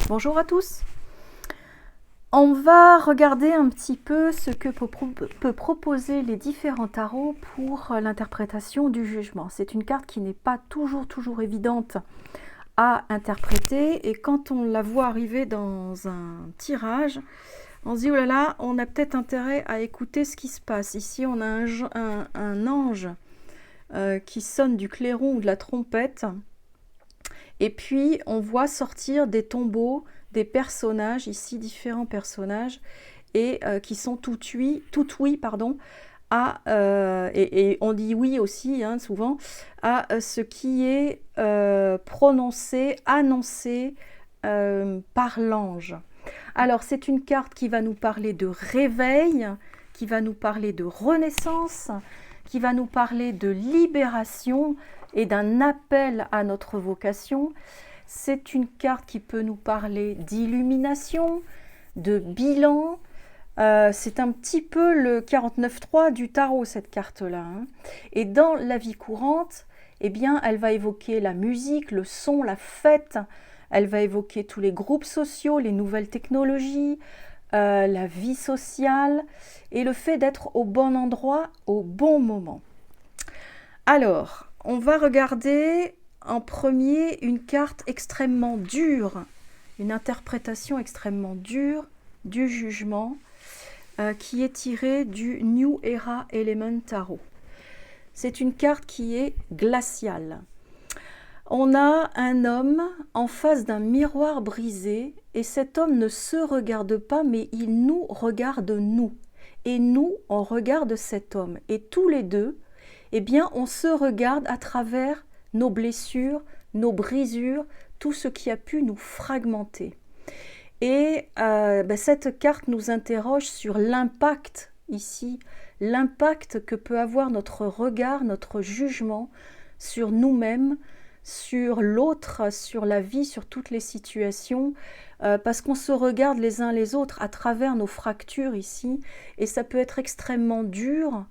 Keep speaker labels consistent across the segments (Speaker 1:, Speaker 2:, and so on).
Speaker 1: Bonjour à tous. On va regarder un petit peu ce que peut proposer les différents tarots pour l'interprétation du jugement. C'est une carte qui n'est pas toujours évidente à interpréter, et quand on la voit arriver dans un tirage, on se dit oh là là, on a peut-être intérêt à écouter ce qui se passe. Ici on a un ange qui sonne du clairon ou de la trompette, et puis on voit sortir des tombeaux, des personnages, ici différents personnages, et qui sont tout oui, pardon, et on dit oui aussi, hein, souvent, à ce qui est prononcé, annoncé par l'ange. Alors c'est une carte qui va nous parler de réveil, qui va nous parler de renaissance, qui va nous parler de libération et d'un appel à notre vocation. C'est une carte qui peut nous parler d'illumination, de bilan. C'est un petit peu le 49.3 du tarot, cette carte-là. Hein. Et dans la vie courante, eh bien, elle va évoquer la musique, le son, la fête. Elle va évoquer tous les groupes sociaux, les nouvelles technologies, la vie sociale et le fait d'être au bon endroit, au bon moment. Alors, on va regarder en premier une carte extrêmement dure, une interprétation extrêmement dure du jugement qui est tirée du New Era Element Tarot. C'est une carte qui est glaciale. On a un homme en face d'un miroir brisé, et cet homme ne se regarde pas, mais il nous regarde nous. Et nous, on regarde cet homme. Et tous les deux, eh bien, on se regarde à travers nos blessures, nos brisures, tout ce qui a pu nous fragmenter. Et cette carte nous interroge sur l'impact ici, l'impact que peut avoir notre regard, notre jugement sur nous-mêmes, sur l'autre, sur la vie, sur toutes les situations, parce qu'on se regarde les uns les autres à travers nos fractures ici, et ça peut être extrêmement dur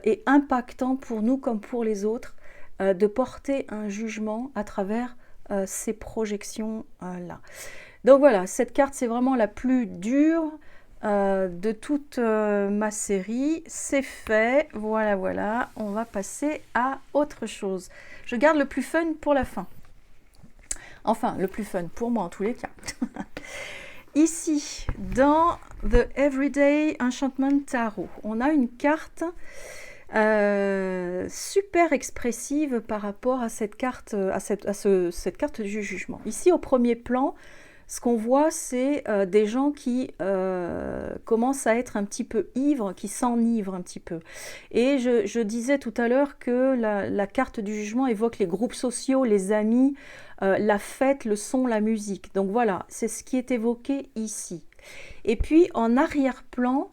Speaker 1: et impactant pour nous comme pour les autres, de porter un jugement à travers ces projections-là. Donc voilà, cette carte, c'est vraiment la plus dure de toute ma série. C'est fait, voilà, on va passer à autre chose. Je garde le plus fun pour la fin. Enfin, le plus fun pour moi en tous les cas. Ici, dans The Everyday Enchantment Tarot, on a une carte super expressive par rapport à cette carte, cette carte du jugement. Ici, au premier plan, ce qu'on voit, c'est des gens qui commencent à être un petit peu ivres, qui s'enivrent un petit peu. Et je disais tout à l'heure que la carte du jugement évoque les groupes sociaux, les amis, la fête, le son, la musique. Donc voilà, c'est ce qui est évoqué ici. Et puis en arrière-plan,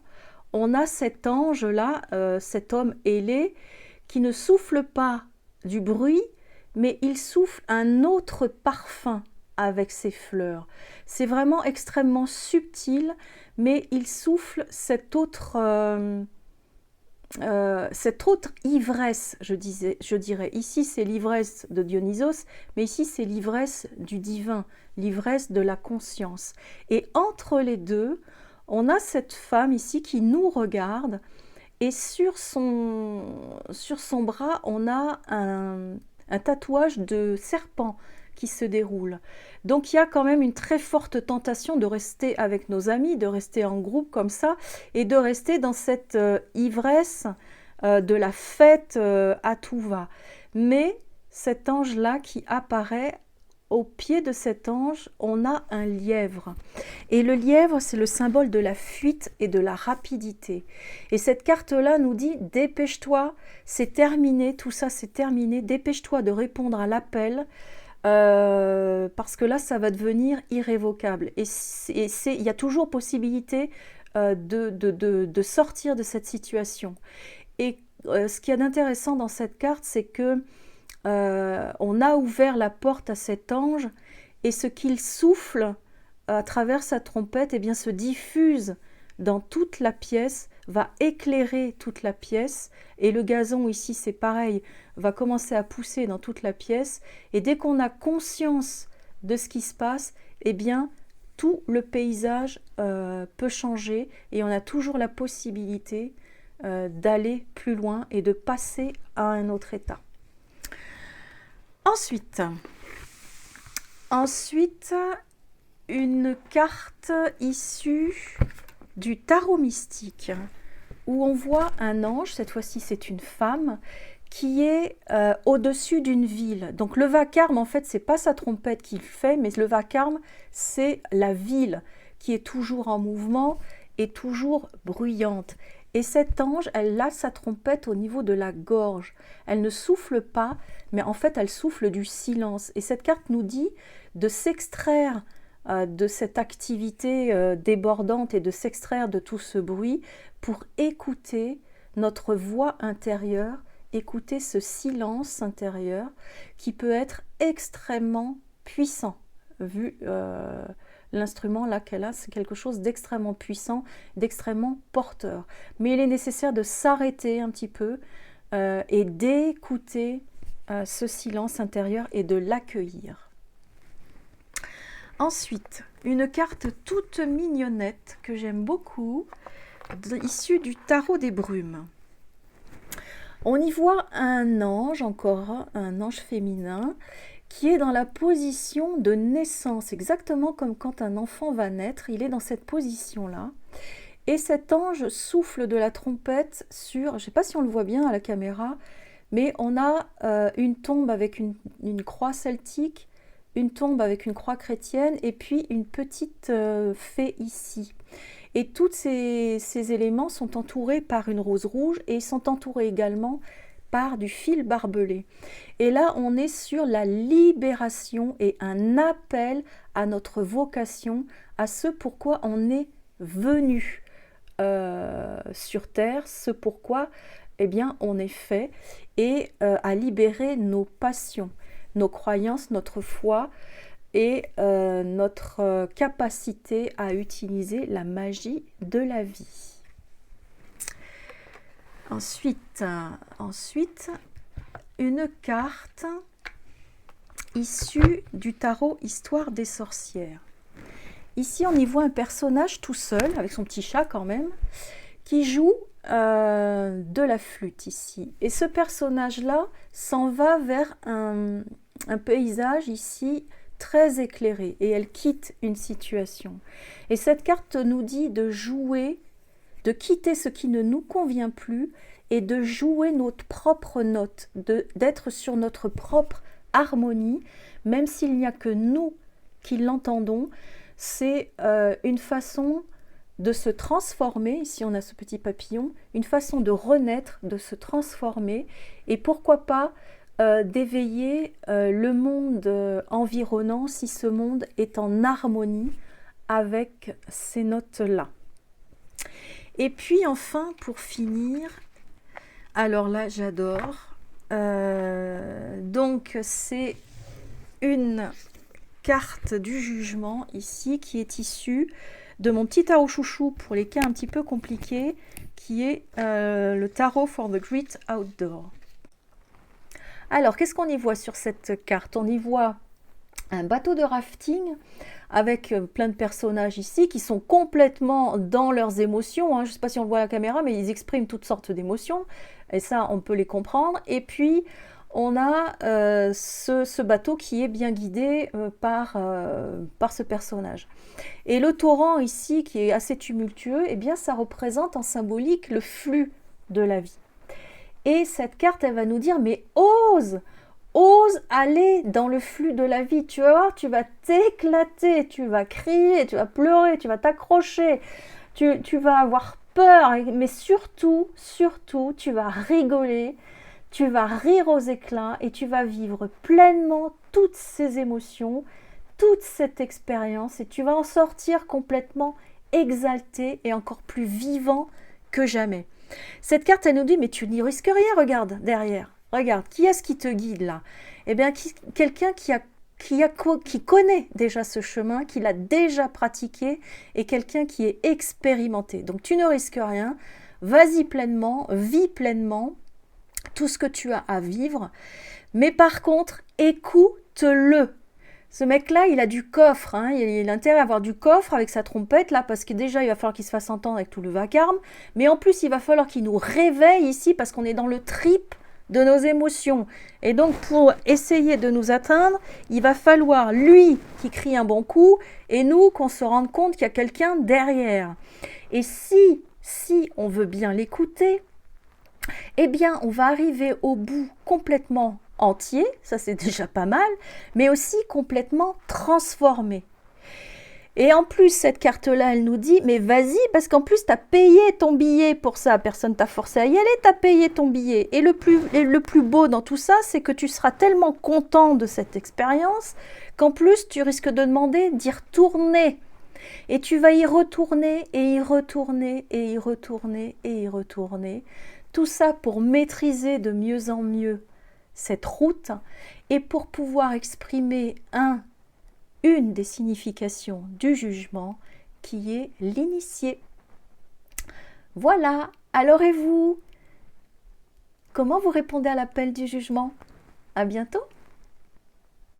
Speaker 1: on a cet ange-là, cet homme ailé, qui ne souffle pas du bruit, mais il souffle un autre parfum avec ses fleurs. C'est vraiment extrêmement subtil, mais il souffle cette autre ivresse, je dirais. Ici, c'est l'ivresse de Dionysos, mais ici, c'est l'ivresse du divin, l'ivresse de la conscience. Et entre les deux, on a cette femme ici qui nous regarde, et sur son bras, on a un tatouage de serpent qui se déroule. Donc il y a quand même une très forte tentation de rester avec nos amis, de rester en groupe comme ça, et de rester dans cette ivresse de la fête à tout va. Mais cet ange-là qui apparaît, au pied de cet ange, on a un lièvre. Et le lièvre, c'est le symbole de la fuite et de la rapidité. Et cette carte-là nous dit, dépêche-toi, c'est terminé, tout ça c'est terminé, dépêche-toi de répondre à l'appel, parce que là, ça va devenir irrévocable. Et il y a toujours possibilité de sortir de cette situation. Et ce qu'il y a d'intéressant dans cette carte, c'est que on a ouvert la porte à cet ange, et ce qu'il souffle à travers sa trompette, eh bien, se diffuse dans toute la pièce, va éclairer toute la pièce, et le gazon ici c'est pareil, va commencer à pousser dans toute la pièce, et dès qu'on a conscience de ce qui se passe, eh bien tout le paysage peut changer et on a toujours la possibilité d'aller plus loin et de passer à un autre état. Ensuite, une carte issue du tarot mystique où on voit un ange, cette fois-ci c'est une femme, qui est au-dessus d'une ville. Donc le vacarme, en fait, c'est pas sa trompette qu'il fait, mais le vacarme, c'est la ville qui est toujours en mouvement et toujours bruyante. Et cet ange, elle a sa trompette au niveau de la gorge. Elle ne souffle pas, mais en fait, elle souffle du silence. Et cette carte nous dit de s'extraire de cette activité débordante et de s'extraire de tout ce bruit pour écouter notre voix intérieure, écouter ce silence intérieur qui peut être extrêmement puissant, vu l'instrument là qu'elle a, c'est quelque chose d'extrêmement puissant, d'extrêmement porteur. Mais il est nécessaire de s'arrêter un petit peu et d'écouter ce silence intérieur et de l'accueillir. Ensuite, une carte toute mignonnette que j'aime beaucoup, issue du tarot des brumes. On y voit un ange, encore un ange féminin, qui est dans la position de naissance, exactement comme quand un enfant va naître, il est dans cette position-là. Et cet ange souffle de la trompette sur, je ne sais pas si on le voit bien à la caméra, mais on a une tombe avec une croix celtique, une tombe avec une croix chrétienne, et puis une petite fée ici. Et tous ces éléments sont entourés par une rose rouge et ils sont entourés également par du fil barbelé. Et là, on est sur la libération et un appel à notre vocation, à ce pourquoi on est venu sur Terre, ce pourquoi eh bien, on est fait, et à libérer nos passions, nos croyances, notre foi, et notre capacité à utiliser la magie de la vie. Ensuite, une carte issue du tarot Histoire des sorcières. Ici, on y voit un personnage tout seul, avec son petit chat quand même, qui joue de la flûte ici. Et ce personnage-là s'en va vers un paysage ici très éclairée et elle quitte une situation. Et cette carte nous dit de jouer, de quitter ce qui ne nous convient plus et de jouer notre propre note, d'être sur notre propre harmonie, même s'il n'y a que nous qui l'entendons. C'est une façon de se transformer, ici on a ce petit papillon, une façon de renaître, de se transformer et pourquoi pas d'éveiller le monde environnant si ce monde est en harmonie avec ces notes-là. Et puis enfin, pour finir, alors là j'adore, donc c'est une carte du jugement ici qui est issue de mon petit tarot chouchou pour les cas un petit peu compliqués, qui est le tarot for the great outdoor. Alors, qu'est-ce qu'on y voit sur cette carte? On y voit un bateau de rafting avec plein de personnages ici qui sont complètement dans leurs émotions. Je ne sais pas si on le voit à la caméra, mais ils expriment toutes sortes d'émotions. Et ça, on peut les comprendre. Et puis, on a ce bateau qui est bien guidé par ce personnage. Et le torrent ici, qui est assez tumultueux, eh bien, ça représente en symbolique le flux de la vie. Et cette carte, elle va nous dire, mais ose aller dans le flux de la vie. Tu vas voir, tu vas t'éclater, tu vas crier, tu vas pleurer, tu vas t'accrocher, tu vas avoir peur, mais surtout, tu vas rigoler, tu vas rire aux éclats et tu vas vivre pleinement toutes ces émotions, toute cette expérience et tu vas en sortir complètement exalté et encore plus vivant que jamais. Cette carte, elle nous dit, mais tu n'y risques rien, regarde derrière. Regarde, qui est-ce qui te guide là? Eh bien, quelqu'un qui connaît déjà ce chemin, qui l'a déjà pratiqué et quelqu'un qui est expérimenté. Donc, tu ne risques rien, vas-y pleinement, vis pleinement tout ce que tu as à vivre. Mais par contre, écoute-le. Ce mec-là, il a du coffre, hein. Il a intérêt à avoir du coffre avec sa trompette, là, parce que déjà, il va falloir qu'il se fasse entendre avec tout le vacarme, mais en plus, il va falloir qu'il nous réveille ici, parce qu'on est dans le trip de nos émotions. Et donc, pour essayer de nous atteindre, il va falloir, lui, qui crie un bon coup, et nous, qu'on se rende compte qu'il y a quelqu'un derrière. Et si on veut bien l'écouter, eh bien, on va arriver au bout complètement entier, ça c'est déjà pas mal, mais aussi complètement transformé. Et en plus, cette carte-là, elle nous dit, mais vas-y, parce qu'en plus, tu as payé ton billet pour ça, personne t'a forcé à y aller, tu as payé ton billet. Et le plus beau dans tout ça, c'est que tu seras tellement content de cette expérience qu'en plus, tu risques de demander d'y retourner. Et tu vas y retourner, et y retourner, et y retourner, et y retourner. Tout ça pour maîtriser de mieux en mieux cette route et pour pouvoir exprimer une des significations du jugement qui est l'initié. Voilà, alors et vous? Comment vous répondez à l'appel du jugement? À bientôt!